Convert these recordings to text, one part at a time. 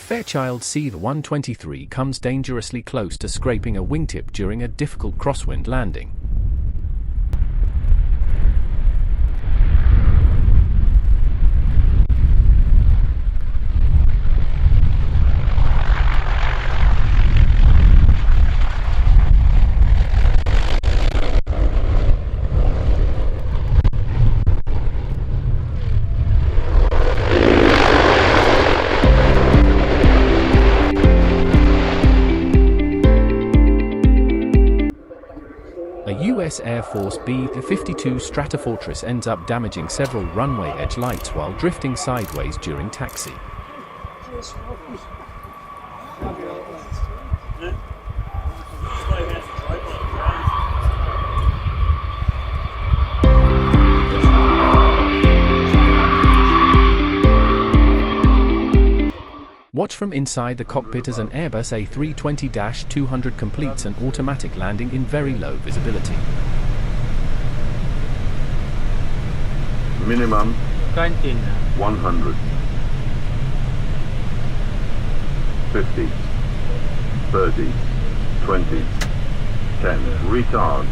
Fairchild C-123 comes dangerously close to scraping a wingtip during a difficult crosswind landing. A US Air Force B-52 Stratofortress ends up damaging several runway edge lights while drifting sideways during taxi. Watch from inside the cockpit as an Airbus A320-200 completes an automatic landing in very low visibility. Minimum 100. 50. 30. 20. 10. Retard.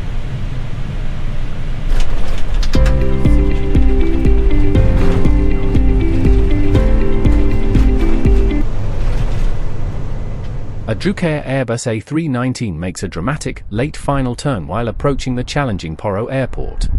A Drucker Airbus A319 makes a dramatic, late final turn while approaching the challenging Poro Airport.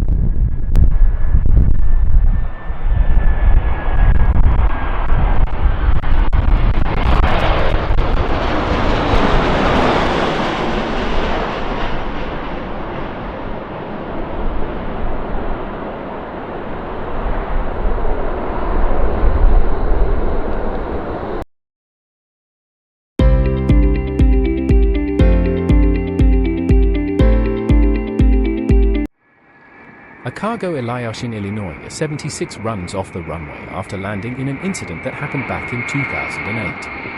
A cargo Aviation Illinois A-76 runs off the runway after landing in an incident that happened back in 2008.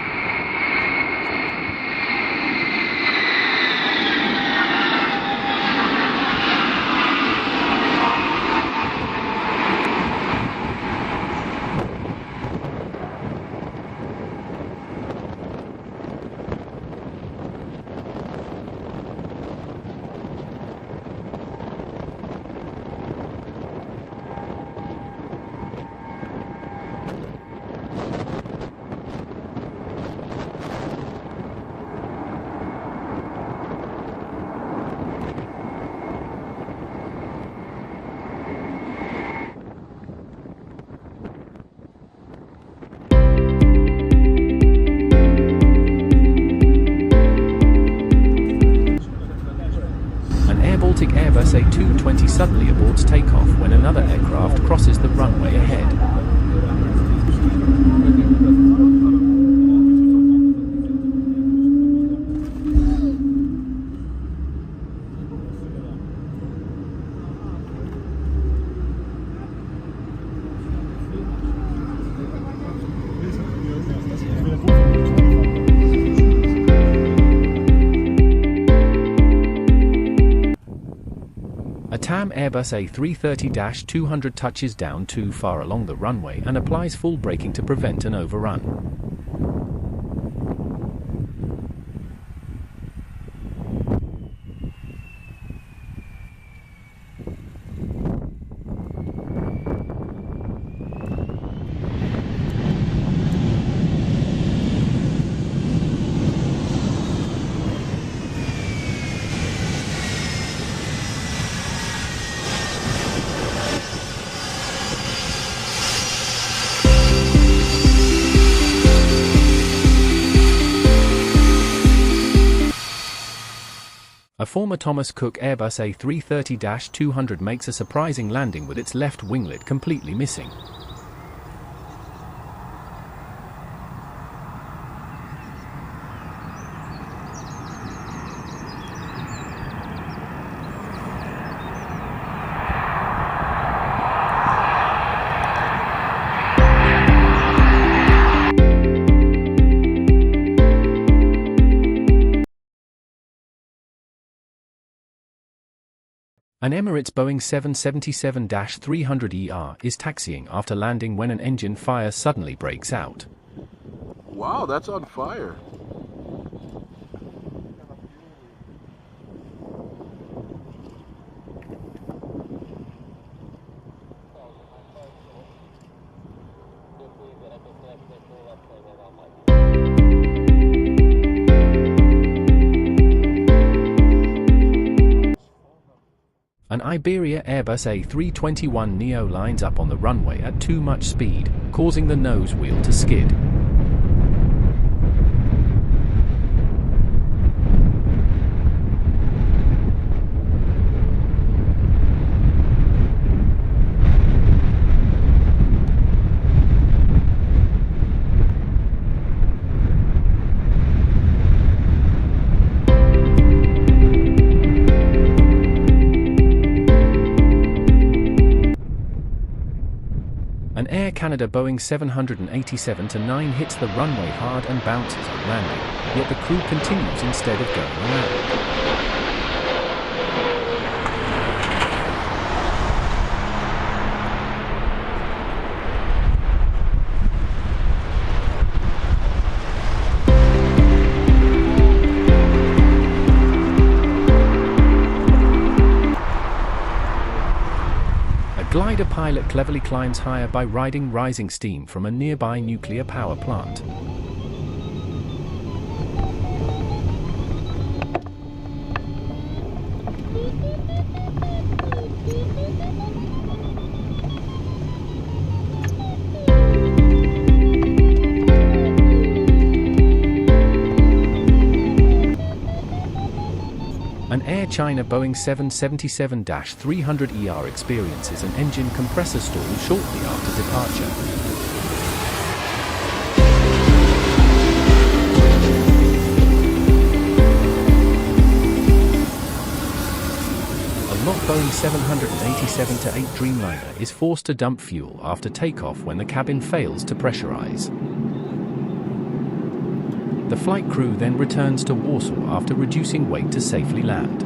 Airbus A220 suddenly aborts takeoff when another aircraft crosses the runway ahead. A TAM Airbus A330-200 touches down too far along the runway and applies full braking to prevent an overrun. A former Thomas Cook Airbus A330-200 makes a surprising landing with its left winglet completely missing. An Emirates Boeing 777-300ER is taxiing after landing when an engine fire suddenly breaks out. Wow, that's on fire. An Iberia Airbus A321neo lines up on the runway at too much speed, causing the nose wheel to skid. An Air Canada Boeing 777-300ER hits the runway hard and bounces on landing, yet the crew continues instead of going around. A glider pilot cleverly climbs higher by riding rising steam from a nearby nuclear power plant. An Air China Boeing 777-300ER experiences an engine compressor stall shortly after departure. A LOT Boeing 787-8 Dreamliner is forced to dump fuel after takeoff when the cabin fails to pressurize. The flight crew then returns to Warsaw after reducing weight to safely land.